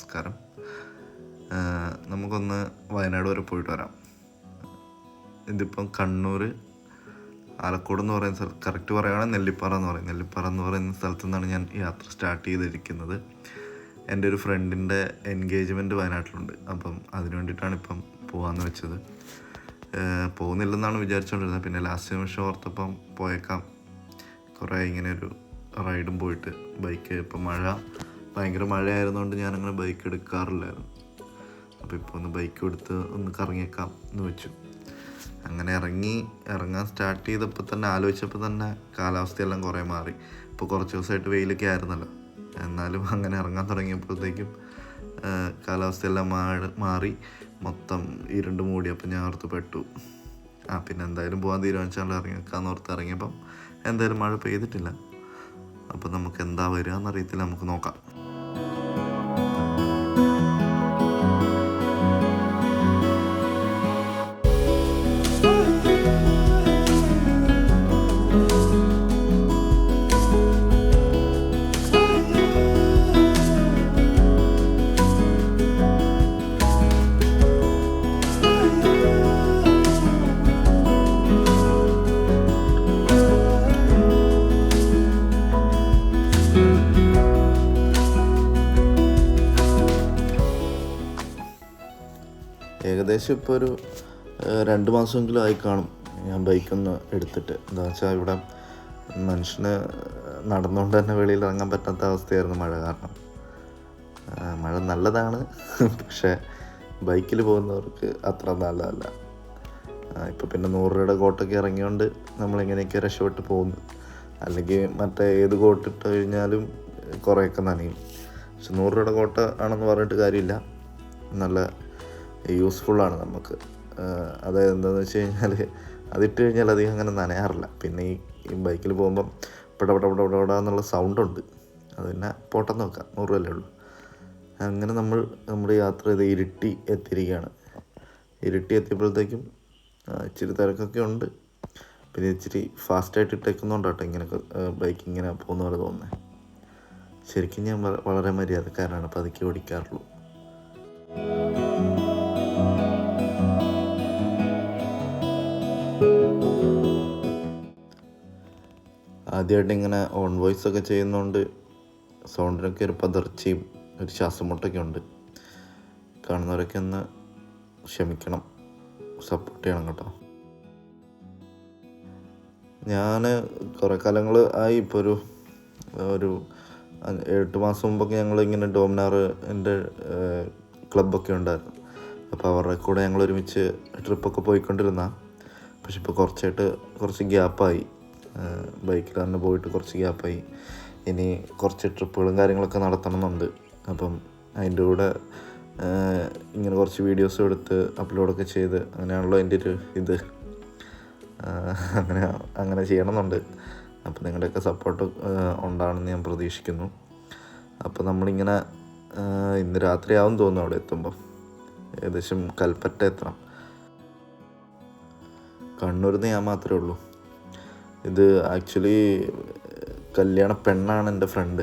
നമസ്കാരം. നമുക്കൊന്ന് വയനാട് വരെ പോയിട്ട് വരാം. ഇതിപ്പം കണ്ണൂർ ആലക്കോട് എന്ന് പറയുന്ന സ്ഥലം, കറക്റ്റ് പറയുകയാണെങ്കിൽ നെല്ലിപ്പാറ എന്ന് പറയുന്ന സ്ഥലത്തു നിന്നാണ് ഞാൻ യാത്ര സ്റ്റാർട്ട് ചെയ്തിരിക്കുന്നത്. എൻ്റെ ഒരു ഫ്രണ്ടിൻ്റെ എൻഗേജ്മെൻറ്റ് വയനാട്ടിലുണ്ട്. അപ്പം അതിന് വേണ്ടിയിട്ടാണ് ഇപ്പം പോകാമെന്ന് വെച്ചത്. പോകുന്നില്ലെന്നാണ് വിചാരിച്ചുകൊണ്ടിരുന്നത്. പിന്നെ ലാസ്റ്റ് നിമിഷം ഓർത്തപ്പം പോയേക്കാം. കുറേ ഇങ്ങനെ ഒരു റൈഡും പോയിട്ട് ബൈക്ക്, ഇപ്പം ഭയങ്കര മഴയായിരുന്നുകൊണ്ട് ഞാനങ്ങനെ ബൈക്ക് എടുക്കാറില്ലായിരുന്നു. അപ്പോൾ ഇപ്പോൾ ഒന്ന് ബൈക്ക് എടുത്ത് ഒന്ന് കറങ്ങിയേക്കാം എന്ന് വെച്ചു. അങ്ങനെ ഇറങ്ങാൻ സ്റ്റാർട്ട് ചെയ്തപ്പോൾ തന്നെ ആലോചിച്ചപ്പോൾ തന്നെ കാലാവസ്ഥയെല്ലാം കുറേ മാറി. ഇപ്പോൾ കുറച്ച് ദിവസമായിട്ട് വെയിലൊക്കെ ആയിരുന്നല്ലോ. എന്നാലും അങ്ങനെ ഇറങ്ങാൻ തുടങ്ങിയപ്പോഴത്തേക്കും കാലാവസ്ഥയെല്ലാം മാറി മൊത്തം ഇരുണ്ട് മൂടി. അപ്പം ഞാൻ ഓർത്ത് പെട്ടു. പിന്നെ എന്തായാലും പോകാൻ തീരുമാനിച്ചാൽ ഇറങ്ങിയേക്കാന്ന് ഓർത്ത് ഇറങ്ങിയപ്പം എന്തായാലും മഴ പെയ്തിട്ടില്ല. അപ്പോൾ നമുക്ക് എന്താ വരിക എന്നറിയത്തില്ല, നമുക്ക് നോക്കാം. ഏകദേശം ഇപ്പോൾ ഒരു 2 മാസമെങ്കിലും ആയി കാണും ഞാൻ ബൈക്കൊന്ന് എടുത്തിട്ട്. എന്താ വെച്ചാൽ ഇവിടെ മനുഷ്യന് നടന്നുകൊണ്ട് തന്നെ വെളിയിൽ ഇറങ്ങാൻ പറ്റാത്ത അവസ്ഥയായിരുന്നു മഴ കാരണം. മഴ നല്ലതാണ്, പക്ഷേ ബൈക്കിൽ പോകുന്നവർക്ക് അത്ര നല്ലതല്ല. ഇപ്പോൾ പിന്നെ 100 രൂപയുടെ കോട്ടൊക്കെ ഇറങ്ങിയോണ്ട് നമ്മളിങ്ങനെയൊക്കെ രക്ഷപ്പെട്ട് പോകുന്നു. അല്ലെങ്കിൽ മറ്റേ ഏത് കോട്ടിട്ട് കഴിഞ്ഞാലും കുറേയൊക്കെ നനയും. പക്ഷെ 100 രൂപയുടെ കോട്ട ആണെന്ന് പറഞ്ഞിട്ട് കാര്യമില്ല, നല്ല യൂസ്ഫുള്ളാണ് നമുക്ക്. അതായത് എന്താണെന്ന് വെച്ച് കഴിഞ്ഞാൽ അതിട്ട് കഴിഞ്ഞാൽ അധികം അങ്ങനെ നനയാറില്ല. പിന്നെ ഈ ബൈക്കിൽ പോകുമ്പം എന്നുള്ള സൗണ്ടുണ്ട്. അത് പിന്നെ പോട്ടെന്ന് വെക്കാം, 100 രൂപയല്ലേ ഉള്ളൂ. അങ്ങനെ നമ്മുടെ യാത്ര ചെയ്ത് ഇരിട്ടി എത്തിയിരിക്കുകയാണ്. ഇരിട്ടി എത്തിയപ്പോഴത്തേക്കും ഇച്ചിരി തിരക്കൊക്കെ ഉണ്ട്. പിന്നെ ഇച്ചിരി ഫാസ്റ്റായിട്ട് ഇട്ടേക്കുന്നതുകൊണ്ടാട്ടോ ഇങ്ങനെയൊക്കെ ബൈക്ക് ഇങ്ങനെ പോകുന്ന പോലെ തോന്നുന്നത്. ശരിക്കും ഞാൻ വളരെ മര്യാദക്കാരനാണ്, പതുക്കെ ഓടിക്കാറുള്ളൂ. ആദ്യമായിട്ട് ഇങ്ങനെ ഓൺ വോയിസ് ഒക്കെ ചെയ്യുന്നതുകൊണ്ട് സൗണ്ടിനൊക്കെ ഒരു പതർച്ചയും ഒരു ശ്വാസം മുട്ടൊക്കെ ഉണ്ട്. കാണുന്നവരൊക്കെ ഒന്ന് ക്ഷമിക്കണം, സപ്പോർട്ട് ചെയ്യണം കേട്ടോ. ഞാൻ കുറേ കാലങ്ങൾ ആയി, ഇപ്പോൾ ഒരു 8 മാസം മുമ്പൊക്കെ ഞങ്ങളിങ്ങനെ ഡോമിനാറിൻ്റെ ക്ലബ്ബൊക്കെ ഉണ്ടായിരുന്നു. അപ്പോൾ അവരുടെ കൂടെ ഞങ്ങൾ ഒരുമിച്ച് ട്രിപ്പൊക്കെ പോയിക്കൊണ്ടിരുന്ന. പക്ഷെ ഇപ്പോൾ കുറച്ച് ഗ്യാപ്പായി, ബൈക്കിൽ തന്നെ പോയിട്ട് കുറച്ച് ഗ്യാപ്പായി. ഇനി കുറച്ച് ട്രിപ്പുകളും കാര്യങ്ങളൊക്കെ നടത്തണമെന്നുണ്ട്. അപ്പം അതിൻ്റെ കൂടെ ഇങ്ങനെ കുറച്ച് വീഡിയോസും എടുത്ത് അപ്ലോഡൊക്കെ ചെയ്ത് അങ്ങനെയാണല്ലോ എൻ്റെ ഒരു ഇത്. അങ്ങനെ ചെയ്യണമെന്നുണ്ട്. അപ്പോൾ നിങ്ങളുടെയൊക്കെ സപ്പോർട്ട് ഉണ്ടാണെന്ന് ഞാൻ പ്രതീക്ഷിക്കുന്നു. അപ്പോൾ നമ്മളിങ്ങനെ ഇന്ന് രാത്രിയാവും തോന്നുന്നു അവിടെ എത്തുമ്പം. ഏകദേശം കൽപ്പറ്റ എത്തണം. കണ്ണൂരിൽ നിന്ന് ഞാൻ മാത്രമേ ഉള്ളൂ. ഇത് ആക്ച്വലി കല്യാണ പെണ്ണാണ് എൻ്റെ ഫ്രണ്ട്.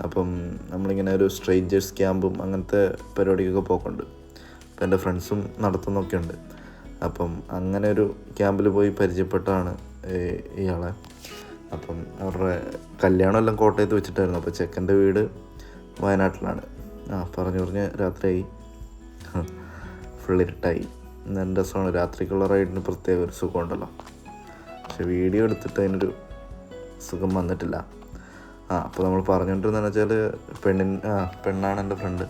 അപ്പം നമ്മളിങ്ങനെ ഒരു സ്ട്രേഞ്ചേഴ്സ് ക്യാമ്പും അങ്ങനത്തെ പരിപാടിക്കൊക്കെ പോക്കുണ്ട്. അപ്പം എൻ്റെ ഫ്രണ്ട്സും നടത്തുന്നൊക്കെ ഉണ്ട്. അപ്പം അങ്ങനെ ഒരു ക്യാമ്പിൽ പോയി പരിചയപ്പെട്ടാണ് ഇയാളെ. അപ്പം അവരുടെ കല്യാണമെല്ലാം കോട്ടയത്ത് വെച്ചിട്ടായിരുന്നു. അപ്പോൾ ചെക്കൻ്റെ വീട് വയനാട്ടിലാണ്. പറഞ്ഞ് രാത്രിയായി, ഫുൾ ഇരുട്ടായി. നല്ല രസമാണ് രാത്രിക്കുള്ള റൈഡിന്, പ്രത്യേക ഒരു സുഖമുണ്ടല്ലോ. പക്ഷെ വീഡിയോ എടുത്തിട്ട് അതിനൊരു സുഖം വന്നിട്ടില്ല. അപ്പോൾ നമ്മൾ പറഞ്ഞുകൊണ്ടിരുന്നതെന്ന് വെച്ചാൽ പെണ്ണാണ് എൻ്റെ ഫ്രണ്ട്.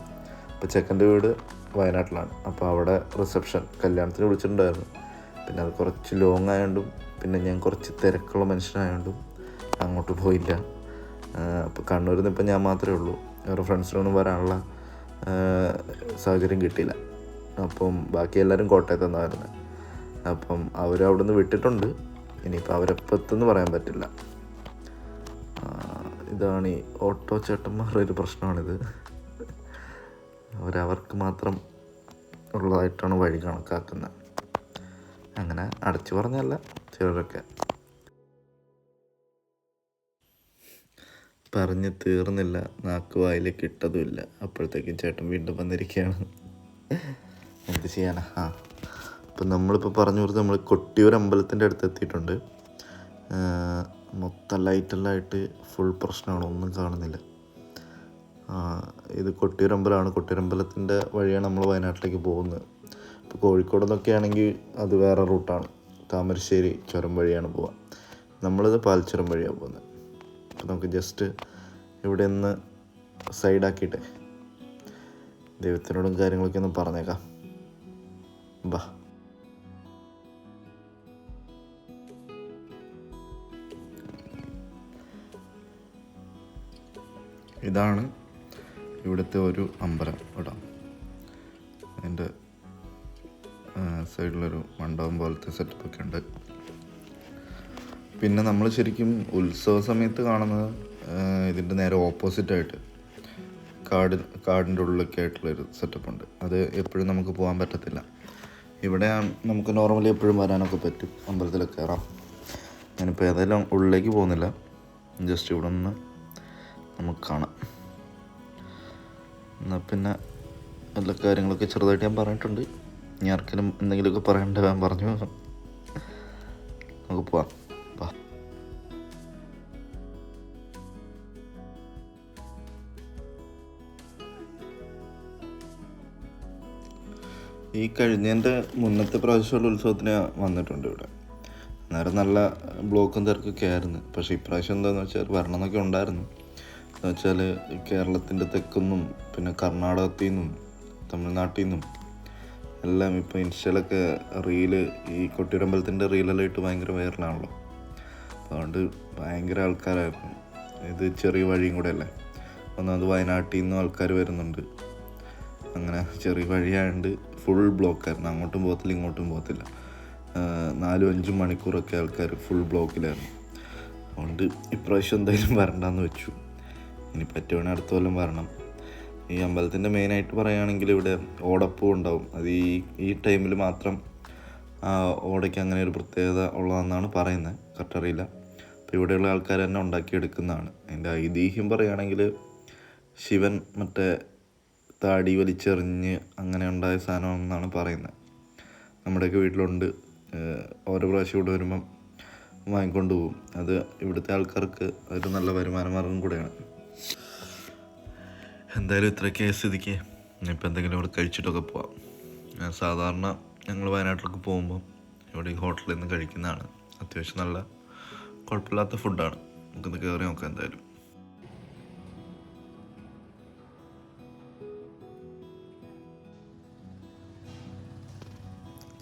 അപ്പോൾ ചെക്കൻ്റെ വീട് വയനാട്ടിലാണ്. അപ്പോൾ അവിടെ റിസപ്ഷൻ കല്യാണത്തിന് വിളിച്ചിട്ടുണ്ടായിരുന്നു. പിന്നെ അത് കുറച്ച് ലോങ് ആയതുകൊണ്ടും പിന്നെ ഞാൻ കുറച്ച് തിരക്കുള്ള മനുഷ്യനായതുകൊണ്ടും അങ്ങോട്ട് പോയില്ല. അപ്പോൾ കണ്ണൂരിൽ നിന്ന് ഇപ്പം ഞാൻ മാത്രമേ ഉള്ളൂ. വേറെ ഫ്രണ്ട്സിനൊന്നും വരാനുള്ള സാഹചര്യം കിട്ടിയില്ല. അപ്പം ബാക്കി എല്ലാവരും കോട്ടയത്ത് നിന്നായിരുന്നു. അപ്പം അവരവിടെ നിന്ന് വിട്ടിട്ടുണ്ട്. ഇനിയിപ്പോൾ അവരെപ്പോൾ എത്തുമെന്ന് പറയാൻ പറ്റില്ല. ഇതാണ് ഈ ഓട്ടോ ചേട്ടന്മാരുടെ ഒരു പ്രശ്നമാണിത്. അവർക്ക് മാത്രം ഉള്ളതായിട്ടാണ് വഴി കണക്കാക്കുന്നത്. അങ്ങനെ അടച്ചു പറഞ്ഞല്ല ചിലരൊക്കെ. പറഞ്ഞ് തീർന്നില്ല, നാക്ക് വായിലേക്ക് ഇട്ടതുമില്ല, അപ്പോഴത്തേക്കും ചേട്ടൻ വീണ്ടും വന്നിരിക്കുകയാണ്. എന്ത് ചെയ്യാനാ? അപ്പം നമ്മളിപ്പോൾ പറഞ്ഞു കൊടുത്ത് നമ്മൾ കൊട്ടിയൂർ അമ്പലത്തിൻ്റെ അടുത്ത് എത്തിയിട്ടുണ്ട്. മൊത്തം ലൈറ്റെല്ലാം ആയിട്ട് ഫുൾ പ്രശ്നമാണ്, ഒന്നും കാണുന്നില്ല. ഇത് കൊട്ടിയൂർ അമ്പലമാണ്. കൊട്ടിയൂർ അമ്പലത്തിൻ്റെ വഴിയാണ് നമ്മൾ വയനാട്ടിലേക്ക് പോകുന്നത്. ഇപ്പോൾ കോഴിക്കോട് നിന്നൊക്കെ ആണെങ്കിൽ അത് വേറെ റൂട്ടാണ്, താമരശ്ശേരി ചുരം വഴിയാണ് പോവുക. നമ്മളിത് പാൽച്ചുരം വഴിയാണ് പോകുന്നത്. അപ്പോൾ നമുക്ക് ജസ്റ്റ് ഇവിടെ നിന്ന് സൈഡാക്കിയിട്ടെ ദൈവത്തിനോടും കാര്യങ്ങളൊക്കെ ഒന്ന് പറഞ്ഞേക്കാം. ബാ. ഇതാണ് ഇവിടുത്തെ ഒരു അമ്പലം. ഇവിടെ അതിൻ്റെ സൈഡിലൊരു മണ്ഡപം പോലത്തെ സെറ്റപ്പൊക്കെ ഉണ്ട്. പിന്നെ നമ്മൾ ശരിക്കും ഉത്സവ സമയത്ത് കാണുന്നത് ഇതിൻ്റെ നേരെ ഓപ്പോസിറ്റായിട്ട് കാടിൻ്റെ ഉള്ളിലൊക്കെ ആയിട്ടുള്ളൊരു സെറ്റപ്പുണ്ട്. അത് എപ്പോഴും നമുക്ക് പോകാൻ പറ്റത്തില്ല. ഇവിടെ നമുക്ക് നോർമലി എപ്പോഴും വരാനൊക്കെ പറ്റും, അമ്പലത്തിലൊക്കെ കയറാം. ഞാനിപ്പോൾ ഏതായാലും ഉള്ളിലേക്ക് പോകുന്നില്ല, ജസ്റ്റ് ഇവിടെ നിന്ന് നമുക്ക് കാണാം. എന്നാൽ പിന്നെ എല്ലാ കാര്യങ്ങളൊക്കെ ചെറുതായിട്ട് ഞാൻ പറഞ്ഞിട്ടുണ്ട്. ഇനി ആർക്കെങ്കിലും എന്തെങ്കിലുമൊക്കെ പറയണ്ട ഞാൻ പറഞ്ഞു. നമുക്ക് പോവാം. വാ. ഈ കഴിഞ്ഞതിൻ്റെ മുന്നത്തെ പ്രാവശ്യമുള്ള ഉത്സവത്തിന് വന്നിട്ടുണ്ട് ഇവിടെ. അന്നേരം നല്ല ബ്ലോക്കും തിരക്കൊക്കെ ആയിരുന്നു. പക്ഷേ ഇപ്രാവശ്യം എന്താണെന്ന് വെച്ചാൽ വരണം എന്നൊക്കെ ഉണ്ടായിരുന്നു. എന്ന് വെച്ചാൽ കേരളത്തിൻ്റെ തെക്കുനിന്നും പിന്നെ കർണാടകത്തിൽ നിന്നും തമിഴ്നാട്ടിൽ നിന്നും എല്ലാം ഇപ്പോൾ ഇൻസ്റ്റയിലൊക്കെ റീല്, ഈ കൊട്ടിയൂരമ്പലത്തിൻ്റെ റീലെല്ലാം ഇട്ട് ഭയങ്കര വൈറലാണല്ലോ. അതുകൊണ്ട് ഭയങ്കര ആൾക്കാരായിരുന്നു. ഇത് ചെറിയ വഴിയും കൂടെ അല്ലേ, ഒന്നത് വയനാട്ടിൽ നിന്നും ആൾക്കാർ വരുന്നുണ്ട്. അങ്ങനെ ചെറിയ വഴിയായതുകൊണ്ട് ഫുൾ ബ്ലോക്കായിരുന്നു. അങ്ങോട്ടും പോകത്തില്ല ഇങ്ങോട്ടും പോകത്തില്ല. 4-5 മണിക്കൂറൊക്കെ ആൾക്കാർ ഫുൾ ബ്ലോക്കിലായിരുന്നു. അതുകൊണ്ട് ഇപ്രാവശ്യം എന്തായാലും വരണ്ടെന്ന് വെച്ചു. ഇനി പറ്റുവാണെങ്കിൽ അടുത്ത കൊല്ലം വരണം. ഈ അമ്പലത്തിൻ്റെ മെയിനായിട്ട് പറയുകയാണെങ്കിൽ ഇവിടെ ഓടപ്പൂ ഉണ്ടാവും. അത് ഈ ടൈമിൽ മാത്രം ഓടയ്ക്ക് അങ്ങനെ ഒരു പ്രത്യേകത ഉള്ളതെന്നാണ് പറയുന്നത്, കറക്റ്റ് അറിയില്ല. അപ്പോൾ ഇവിടെയുള്ള ആൾക്കാർ തന്നെ ഉണ്ടാക്കിയെടുക്കുന്നതാണ്. അതിൻ്റെ ഐതിഹ്യം പറയുകയാണെങ്കിൽ ശിവൻ മറ്റേ താടി വലിച്ചെറിഞ്ഞ് അങ്ങനെ ഉണ്ടായ സാധനമെന്നാണ് പറയുന്നത്. നമ്മുടെയൊക്കെ വീട്ടിലുണ്ട്. ഓരോ പ്രാവശ്യം ഇവിടെ വരുമ്പം വാങ്ങിക്കൊണ്ട് പോകും. അത് ഇവിടുത്തെ ആൾക്കാർക്ക് ഒരു നല്ല വരുമാന മാർഗം കൂടെയാണ്. എന്തായാലും ഇത്രയൊക്കെ സ്ഥിതിക്ക് ഇനിയിപ്പോൾ എന്തെങ്കിലും ഇവിടെ കഴിച്ചിട്ടൊക്കെ പോവാം. സാധാരണ ഞങ്ങൾ വയനാട്ടിലൊക്കെ പോകുമ്പോൾ ഇവിടെ ഈ ഹോട്ടലിൽ നിന്ന് കഴിക്കുന്നതാണ്. അത്യാവശ്യം നല്ല കുഴപ്പമില്ലാത്ത ഫുഡാണ്. നമുക്കിന്ന് കയറി നോക്കാം. എന്തായാലും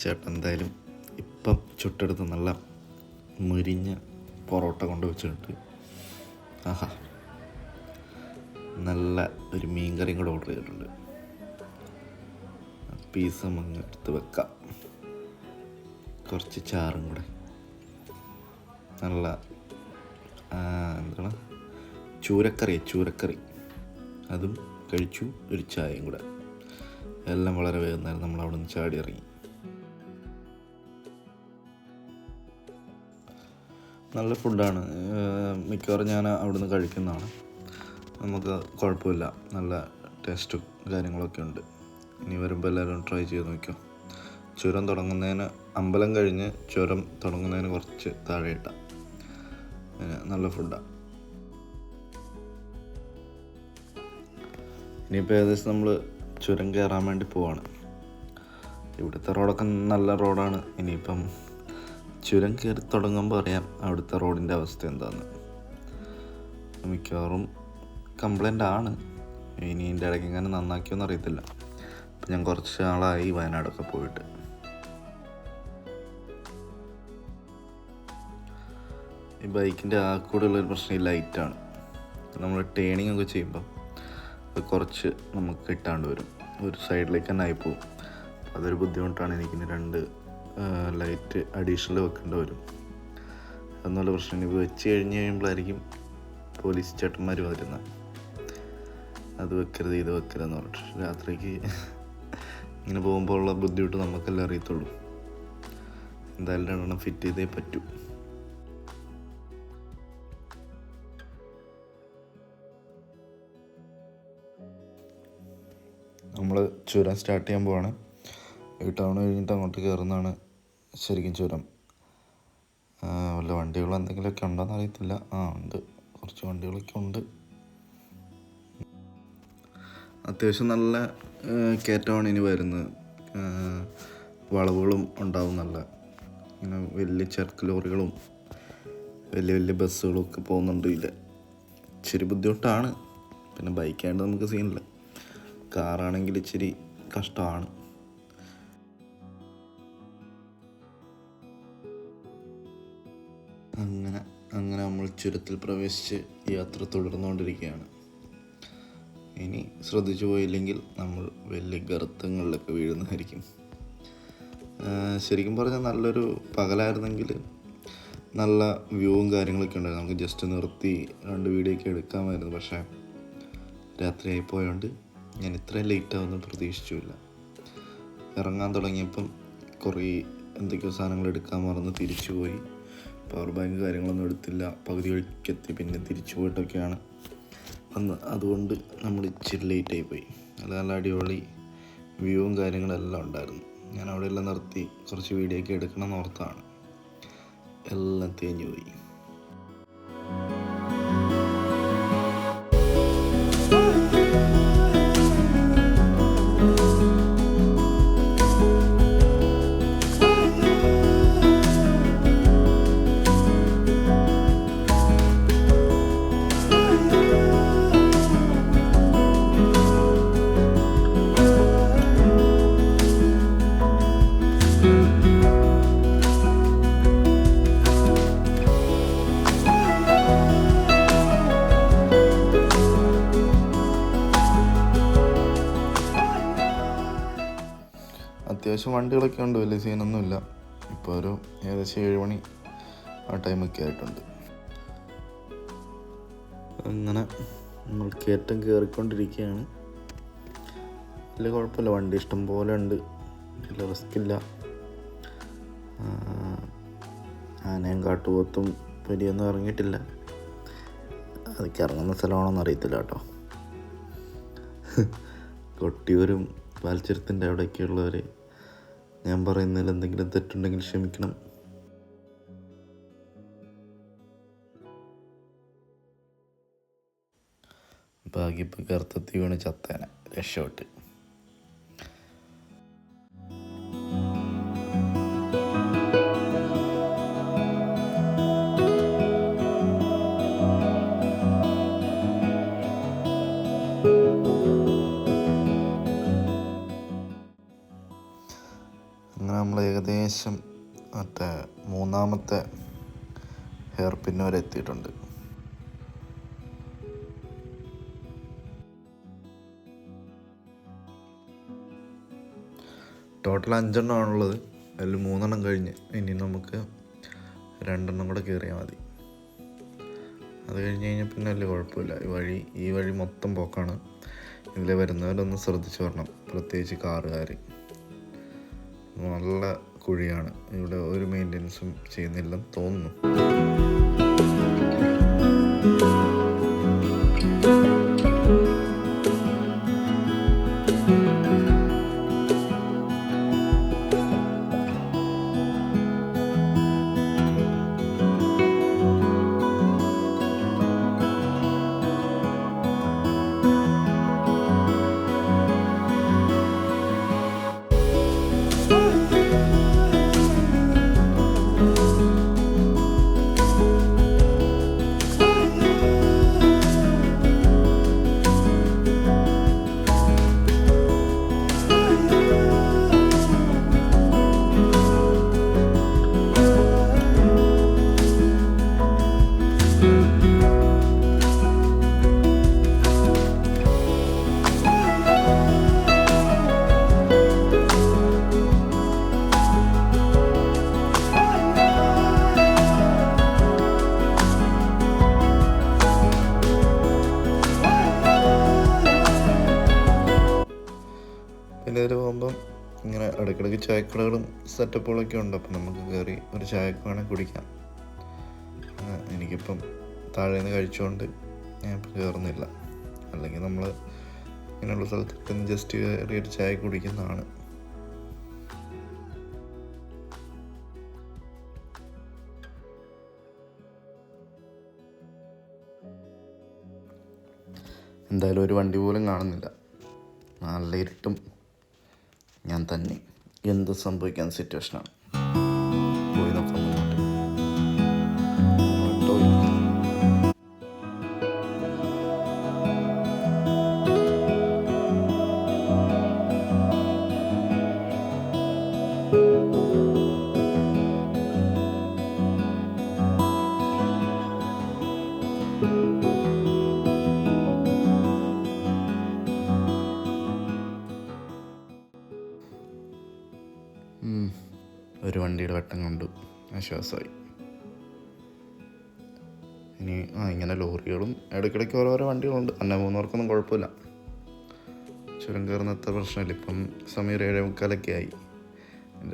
ചേട്ടൻ എന്തായാലും ഇപ്പം ചുട്ടെടുത്ത് നല്ല മുരിഞ്ഞ പൊറോട്ട കൊണ്ട് വെച്ചിട്ട് നല്ല ഒരു മീൻ കറിയും കൂടെ ഓർഡർ ചെയ്തിട്ടുണ്ട്. പീസ് നമുക്ക് എടുത്ത് വെക്കാം. കുറച്ച് ചാറും കൂടെ, നല്ല എന്താണ് ചൂരക്കറി അതും കഴിച്ചു. ഒരു ചായയും കൂടെ. എല്ലാം വളരെ വേഗം നമ്മൾ അവിടെ നിന്ന് ചാടി ഇറങ്ങി. നല്ല ഫുഡാണ്. മിക്കവാറും ഞാൻ അവിടെ നിന്ന് കഴിക്കുന്നതാണ്. നമുക്ക് കുഴപ്പമില്ല, നല്ല ടേസ്റ്റും കാര്യങ്ങളൊക്കെ ഉണ്ട്. ഇനി വരുമ്പോൾ എല്ലാവരും ട്രൈ ചെയ്ത് നോക്കാം. ചുരം തുടങ്ങുന്നതിന്, അമ്പലം കഴിഞ്ഞ് ചുരം തുടങ്ങുന്നതിന് കുറച്ച് താഴെയിട്ടാണ്. നല്ല ഫുഡാണ്. ഇനിയിപ്പോൾ ഏകദേശം നമ്മൾ ചുരം കയറാൻ വേണ്ടി പോവാണ്. ഇവിടുത്തെ റോഡൊക്കെ നല്ല റോഡാണ്. ഇനിയിപ്പം ചുരം കയറി തുടങ്ങുമ്പോൾ അറിയാം അവിടുത്തെ റോഡിൻ്റെ അവസ്ഥ എന്താണെന്ന്. മിക്കവാറും കംപ്ലൈൻ്റ് ആണ്. ഇനി ഇതിൻ്റെ ഇടയ്ക്ക് ഇങ്ങനെ നന്നാക്കിയൊന്നും അറിയത്തില്ല. അപ്പം ഞാൻ കുറച്ച് നാളായി വയനാടൊക്കെ പോയിട്ട്. ഈ ബൈക്കിൻ്റെ ആ കൂടെയുള്ളൊരു പ്രശ്നം ഈ ലൈറ്റാണ്. നമ്മൾ ടേണിംഗ് ഒക്കെ ചെയ്യുമ്പോൾ അത് കുറച്ച് നമുക്ക് കിട്ടാണ്ട് വരും, ഒരു സൈഡിലേക്ക് തന്നെ ആയിപ്പോവും. അതൊരു ബുദ്ധിമുട്ടാണ്. എനിക്കിനി 2 ലൈറ്റ് അഡീഷണൽ വെക്കേണ്ടി വരും. എന്നുള്ള പ്രശ്നം ഇത് വെച്ച് കഴിഞ്ഞ് കഴിയുമ്പോഴായിരിക്കും പോലീസ് ചേട്ടന്മാർ വരുന്നത്. അത് വെക്കരുത് ഇത് വെക്കരുതെന്ന് പറഞ്ഞിട്ട്. രാത്രിക്ക് ഇങ്ങനെ പോകുമ്പോൾ ഉള്ള ബുദ്ധിമുട്ട് നമുക്കെല്ലാം അറിയത്തുള്ളൂ. എന്തായാലും 2 ഫിറ്റ് ചെയ്തേ പറ്റൂ. നമ്മൾ ചുരം സ്റ്റാർട്ട് ചെയ്യാൻ പോവാണ്. ഈ ടൗൺ കഴിഞ്ഞിട്ട് അങ്ങോട്ട് കയറുന്നതാണ് ശരിക്കും ചുരം. വല്ല വണ്ടികൾ എന്തെങ്കിലുമൊക്കെ ഉണ്ടോയെന്ന് അറിയത്തില്ല. ഉണ്ട്, കുറച്ച് വണ്ടികളൊക്കെ ഉണ്ട്. അത്യാവശ്യം നല്ല കയറ്റമാണ് ഇനി വരുന്നത്. വളവുകളും ഉണ്ടാവും. നല്ല ഇങ്ങനെ വലിയ ചരക്ക് ലോറികളും വലിയ വലിയ ബസ്സുകളും ഒക്കെ പോകുന്നുണ്ട്. ഇതിൽ ഇച്ചിരി ബുദ്ധിമുട്ടാണ്. പിന്നെ ബൈക്കായിട്ട് നമുക്ക് സീനില്ല. കാറാണെങ്കിൽ ഇച്ചിരി കഷ്ടമാണ്. അങ്ങനെ നമ്മൾ ചുരത്തിൽ പ്രവേശിച്ച് യാത്ര തുടർന്നുകൊണ്ടിരിക്കുകയാണ്. ഇനി ശ്രദ്ധിച്ചു പോയില്ലെങ്കിൽ നമ്മൾ വലിയ ഗർത്തങ്ങളിലൊക്കെ വീഴുന്നതായിരിക്കും. ശരിക്കും പറഞ്ഞാൽ നല്ലൊരു പകലായിരുന്നെങ്കിൽ നല്ല വ്യൂവും കാര്യങ്ങളൊക്കെ ഉണ്ടായിരുന്നു. നമുക്ക് ജസ്റ്റ് നിർത്തി 2 വീഡിയോ ഒക്കെ എടുക്കാമായിരുന്നു. പക്ഷേ രാത്രിയായി പോയതുകൊണ്ട് ഞാൻ ഇത്രയും ലേറ്റ് ആവുമെന്ന് പ്രതീക്ഷിച്ചില്ല. ഇറങ്ങാൻ തുടങ്ങിയപ്പം കുറേ എന്തൊക്കെയോ സാധനങ്ങൾ എടുക്കാൻ മറന്ന് തിരിച്ചു പോയി. പവർ ബാങ്ക് കാര്യങ്ങളൊന്നും എടുത്തില്ല. പകുതി വഴിക്കെത്തി പിന്നെ തിരിച്ചു പോയിട്ടൊക്കെയാണ് വന്ന്. അതുകൊണ്ട് നമ്മൾ ഇച്ചിരി ലേറ്റായി പോയി. നല്ല അടിപൊളി വ്യൂവും കാര്യങ്ങളെല്ലാം ഉണ്ടായിരുന്നു. ഞാൻ അവിടെയെല്ലാം നിർത്തി കുറച്ച് വീഡിയോ ഒക്കെ എടുക്കണം എന്ന് ഓർത്താണ്. എല്ലാം തേഞ്ഞു പോയി. അത്യാവശ്യം വണ്ടികളൊക്കെ ഉണ്ട്, വലിയ സീനൊന്നുമില്ല. ഇപ്പോൾ ഒരു ഏകദേശം 7 മണി ആ ടൈമൊക്കെ ആയിട്ടുണ്ട്. അങ്ങനെ നമ്മൾ കയറ്റം കയറിക്കൊണ്ടിരിക്കുകയാണ്. വലിയ കുഴപ്പമില്ല, വണ്ടി ഇഷ്ടം പോലെ ഉണ്ട്, വലിയ റിസ്ക്കില്ല. ആനയും കാട്ടുപോത്തും വലിയൊന്നും ഇറങ്ങിയിട്ടില്ല. അതൊക്കെ ഇറങ്ങുന്ന സ്ഥലമാണോന്ന് അറിയത്തില്ല കേട്ടോ. കൊട്ടിയൂരും പാൽച്ചുരത്തിൻ്റെ അവിടെയൊക്കെയുള്ളവർ, ഞാൻ പറയുന്നതിൽ എന്തെങ്കിലും തെറ്റുണ്ടെങ്കിൽ ക്ഷമിക്കണം. ഭാഗ്യപ്പോൾ കറുത്തെത്തി വീണ് ചത്തേനെ, രക്ഷപ്പെട്ട്. അങ്ങനെ നമ്മൾ ഏകദേശം മറ്റേ 3ാമത്തെ ഹെയർ പിൻ വരെ എത്തിയിട്ടുണ്ട്. ടോട്ടൽ 5 എണ്ണമാണുള്ളത്. അതിൽ 3 എണ്ണം കഴിഞ്ഞ് ഇനി നമുക്ക് 2 എണ്ണം കൂടെ കയറിയാൽ മതി. അത് കഴിഞ്ഞ് കഴിഞ്ഞാൽ പിന്നെ വലിയ കുഴപ്പമില്ല. ഈ വഴി മൊത്തം പോക്കാണ്. ഇതിൽ വരുന്നവരൊന്ന് ശ്രദ്ധിച്ച് വരണം, പ്രത്യേകിച്ച് കാറുകാർ. നല്ല കുഴിയാണ്. ഇവിടെ ഒരു മെയിൻ്റെനൻസും ചെയ്യുന്നില്ലെന്ന് തോന്നുന്നു. പിന്നെ ഇതിൽ പോകുമ്പം ഇങ്ങനെ ഇടയ്ക്കിടയ്ക്ക് ചായക്കടകളും സെറ്റപ്പുകളൊക്കെ ഉണ്ട്. അപ്പം നമുക്ക് കയറി ഒരു ചായക്ക് വേണമെങ്കിൽ കുടിക്കാം. എനിക്കിപ്പം താഴെ നിന്ന് കഴിച്ചുകൊണ്ട് ഞാൻ ഇപ്പം കയറുന്നില്ല. അല്ലെങ്കിൽ നമ്മൾ ഇങ്ങനെയുള്ള സ്ഥലത്തൊക്കെ ജസ്റ്റ് കയറി ഒരു ചായ കുടിക്കുന്നതാണ്. എന്തായാലും ഒരു വണ്ടി പോലും കാണുന്നില്ല. നല്ല ഇരുട്ടും ഞാൻ തന്നെ. എന്ത് സംഭവിക്കാൻ സിറ്റുവേഷനാണ്. പോയി നോക്കാം മുന്നോട്ട്. ഒരു വണ്ടിയുടെ വെട്ടം കൊണ്ട് ആശ്വാസമായി. ഇനി ഇങ്ങനെ ലോറികളും ഇടയ്ക്കിടയ്ക്ക് ഓരോരോ വണ്ടികളുണ്ട്. തന്നെ പോകുന്നവർക്കൊന്നും കുഴപ്പമില്ല. ചുരം കയറുന്ന അത്ര പ്രശ്നമില്ല. ഇപ്പം സമയം 7:45 ആയി.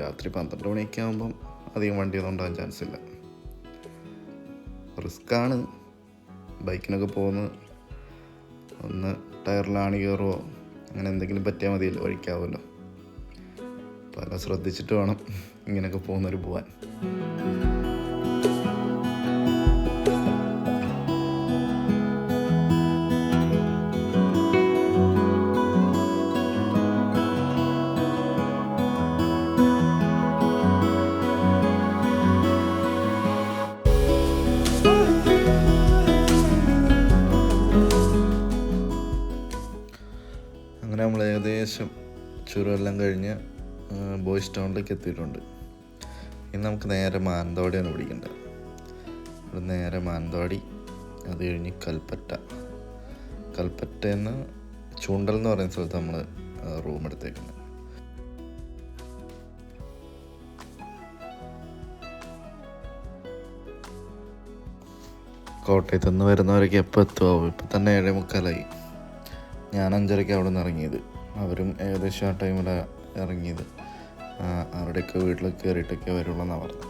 രാത്രി 12 മണിയൊക്കെ ആകുമ്പം അധികം വണ്ടിയൊന്നും ഉണ്ടാകാൻ ചാൻസ് ഇല്ല. റിസ്ക്കാണ് ബൈക്കിനൊക്കെ പോകുന്നത്. ഒന്ന് ടയറിലാണ് കയറുമോ അങ്ങനെ എന്തെങ്കിലും പറ്റിയാൽ മതിയല്ലോ, വഴിക്കാവുമല്ലോ. അപ്പോൾ അതെല്ലാം ശ്രദ്ധിച്ചിട്ട് വേണം ഇങ്ങനെയൊക്കെ പോകുന്നവർ പോകാൻ. അങ്ങനെ നമ്മൾ ഏകദേശം ചുരമെല്ലാം കഴിഞ്ഞ് ബോയ്സ് ടൗണിലേക്ക് എത്തിയിട്ടുണ്ട്. ഇനി നമുക്ക് നേരെ മാനന്തവാടിയാണ് പിടിക്കേണ്ടത്. ഇവിടെ നേരെ മാനന്തവാടി, അത് കഴിഞ്ഞ് കൽപ്പറ്റയിൽ നിന്ന് ചൂണ്ടൽ എന്ന് പറയുന്ന സ്ഥലത്ത് നമ്മൾ റൂം എടുത്തേക്കുന്നത്. കോട്ടയത്ത് നിന്ന് വരുന്നവരൊക്കെ എപ്പോൾ എത്തുമാവും? ഇപ്പം തന്നെ 7:45. ഞാൻ 5:30 അവിടെ നിന്ന് ഇറങ്ങിയത്. അവരും ഏകദേശം ആ ടൈമിലാണ് ഇറങ്ങിയത്. അവരുടെയൊക്കെ വീട്ടിലൊക്കെ കയറിയിട്ടൊക്കെ വരുള്ളൂ എന്നാണ് പറഞ്ഞത്.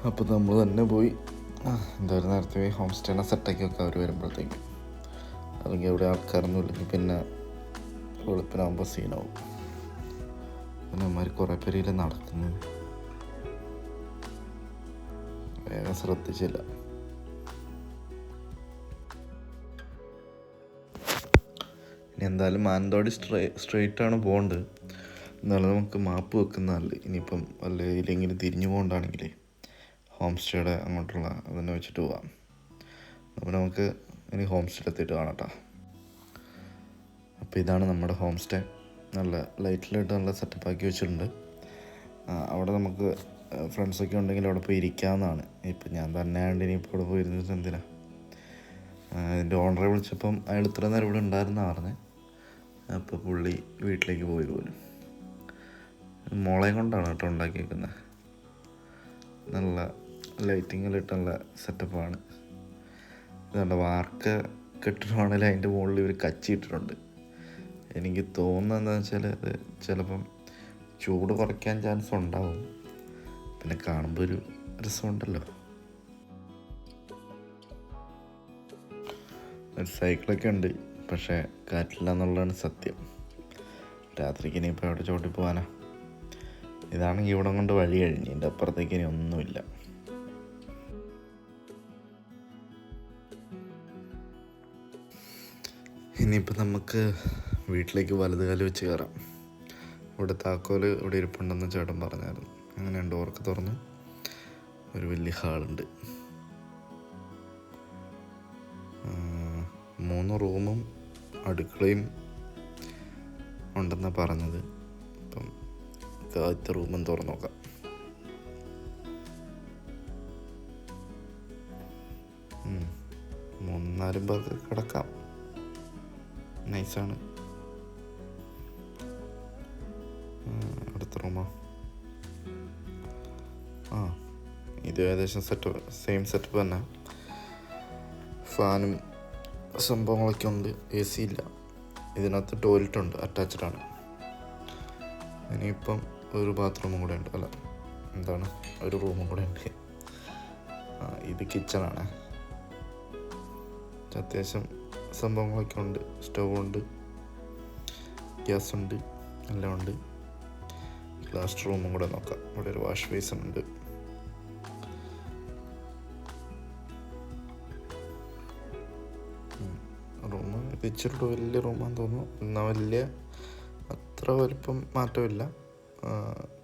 അപ്പോൾ നമ്മൾ തന്നെ പോയി എന്തായാലും നേരത്തെ പോയി ഹോം സ്റ്റേനെ സെറ്റാക്കിയൊക്കെ അവർ വരുമ്പോഴത്തേക്കും. അല്ലെങ്കിൽ അവിടെ ആൾക്കാരൊന്നും ഇല്ലെങ്കിൽ പിന്നെ വെളുപ്പിനാകുമ്പോൾ സീനാവും. പിന്നെ അമ്മമാർ കുറേ പേരിൽ നടക്കുന്നത് വേഗം ശ്രദ്ധിച്ചില്ല. ഇനി എന്തായാലും മാനന്തവാടി സ്ട്രെയിറ്റാണ് പോകേണ്ടത്. എന്നാലും നമുക്ക് മാപ്പ് വെക്കുന്നതല്ലേ. ഇനിയിപ്പം വല്ല ഇതിലെങ്കിലും തിരിഞ്ഞു പോകണ്ടാണെങ്കിലേ ഹോം സ്റ്റേയുടെ അങ്ങോട്ടുള്ള അതന്നെ വെച്ചിട്ട് പോവാം. അപ്പോൾ നമുക്ക് ഇനി ഹോം സ്റ്റേ എത്തിയിട്ട് കാണാം കേട്ടോ. അപ്പോൾ ഇതാണ് നമ്മുടെ ഹോം സ്റ്റേ. നല്ല ലൈറ്റിലിട്ട് നല്ല സെറ്റപ്പാക്കി വെച്ചിട്ടുണ്ട്. അവിടെ നമുക്ക് ഫ്രണ്ട്സൊക്കെ ഉണ്ടെങ്കിൽ അവിടെ പോയി ഇരിക്കാവുന്നതാണ്. ഇപ്പം ഞാൻ തന്നെ ആയതുകൊണ്ട് ഇനിയിപ്പോൾ ഇവിടെ പോയി ഇരുന്നിട്ട് എന്തിനാ. ഇതിൻ്റെ ഓണറെ വിളിച്ചപ്പം അയാൾ ഇത്ര നേരം ഇവിടെ ഉണ്ടായിരുന്നാണ് പറഞ്ഞത്. അപ്പോൾ പുള്ളി വീട്ടിലേക്ക് പോയി പോലും. മോളെ കൊണ്ടാണ് കേട്ടോ ഉണ്ടാക്കിയേക്കുന്നത്. നല്ല ലൈറ്റിങ്ങിലിട്ട് നല്ല സെറ്റപ്പാണ്. ഇതുണ്ട് വാർക്ക കെട്ടിടമാണെങ്കിൽ അതിൻ്റെ മുകളിൽ ഇവർ കച്ചിട്ടിട്ടുണ്ട്. എനിക്ക് തോന്നുന്നത് എന്താണെന്ന് വെച്ചാൽ അത് ചിലപ്പം ചൂട് കുറയ്ക്കാൻ ചാൻസ് ഉണ്ടാവും. പിന്നെ കാണുമ്പോൾ ഒരു രസമുണ്ടല്ലോ. ഒരു സൈക്കിളൊക്കെ ഉണ്ട്, പക്ഷേ കാറ്റില്ല എന്നുള്ളതാണ് സത്യം. രാത്രിക്ക് ഇനിയിപ്പോൾ അവിടെ ചോട്ടി പോകാനാ. ഇതാണെങ്കിൽ ഇവിടെ കൊണ്ട് വഴി കഴിഞ്ഞ് ഇതിൻ്റെ അപ്പുറത്തേക്ക് ഇനി ഒന്നുമില്ല. ഇനിയിപ്പോൾ നമുക്ക് വീട്ടിലേക്ക് വലതുകാലം വെച്ച് കയറാം. ഇവിടെ താക്കോൽ ഇവിടെ ഇരിപ്പുണ്ടെന്ന് ചേട്ടൻ പറഞ്ഞായിരുന്നു. അങ്ങനെ ഡോറൊക്കെ തുറന്ന് ഒരു വലിയ ഹാളുണ്ട്. 3 റൂമും അടുക്കളയും ഉണ്ടെന്നാണ് പറഞ്ഞത്. അപ്പം ആദ്യത്തെ റൂമും തുറന്ന് നോക്കാം. മൂന്നാലും പേർക്ക് കിടക്കാം. നൈസാണ്. അടുത്ത റൂമോ? ഇത് ഏകദേശം സെയിം സെറ്റപ്പ് തന്നെ. ഫാനും സംഭവങ്ങളൊക്കെ ഉണ്ട്. AC ഇല്ല. ഇതിനകത്ത് ടോയ്ലറ്റ് ഉണ്ട്, അറ്റാച്ച്ഡ് ആണ്. ഇനിയിപ്പം ഒരു ബാത്റൂമും കൂടെ ഉണ്ട്. അല്ല, എന്താണ്, ഒരു റൂമും കൂടെ ഉണ്ട്. ഇത് കിച്ചണാണ്. അത്യാവശ്യം സംഭവങ്ങളൊക്കെ ഉണ്ട്. സ്റ്റൗണ്ട്, ഗ്യാസുണ്ട്, എല്ലാം ഉണ്ട്. ലാസ്റ്റ് റൂമും കൂടെ നോക്കാം. ഇവിടെ ഒരു വാഷ് ബേസിൻ ഉണ്ട്. റൂം ഇച്ചിരി വലിയ റൂമാണെന്ന് തോന്നുന്നു. എന്നാൽ വലിയ അത്ര വലിപ്പം മാറ്റമില്ല.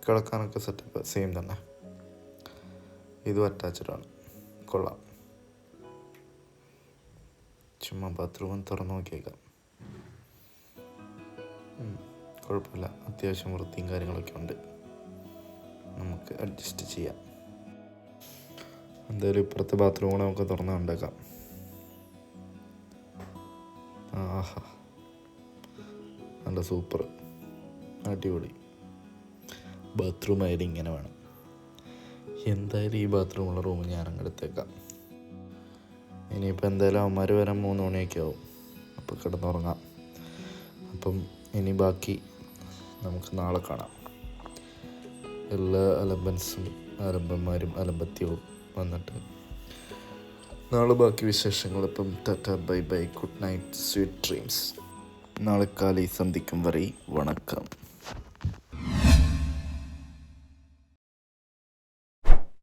കിടക്കാനൊക്കെ സെറ്റപ്പ് സെയിം തന്നെ. ഇതും അറ്റാച്ച്ഡാണ്. കൊള്ളാം. ചുമ്മാ ബാത്റൂം തുറന്നു നോക്കിയേക്കാം. കുഴപ്പമില്ല. അത്യാവശ്യം വൃത്തിയും കാര്യങ്ങളൊക്കെ ഉണ്ട്. നമുക്ക് അഡ്ജസ്റ്റ് ചെയ്യാം. എന്തായാലും ഇപ്പുറത്തെ ബാത്റൂം കൂടെ നമുക്ക് തുറന്ന് കണ്ടേക്കാം. ആഹാ, നല്ല സൂപ്പർ, അടിപൊളി ബാത്റൂം ആയാലും ഇങ്ങനെ വേണം. എന്തായാലും ഈ ബാത്റൂമുള്ള റൂം ഞാൻ അങ്ങെടുത്തേക്കാം. ഇനിയിപ്പോൾ എന്തായാലും അവന്മാർ വരാൻ 3 മണിയൊക്കെ ആവും. അപ്പോൾ കിടന്നുറങ്ങാം. അപ്പം ഇനി ബാക്കി നമുക്ക് നാളെ കാണാം. എല്ലാ അലമ്പന്മാരും അലമ്പത്തിയും വന്നിട്ട് നാളെ ബാക്കി വിശേഷങ്ങൾ. ഇപ്പം Tata, bye bye, good night, sweet dreams. നാളെ കാലി സന്ധിക്കും വരെ വണക്കം.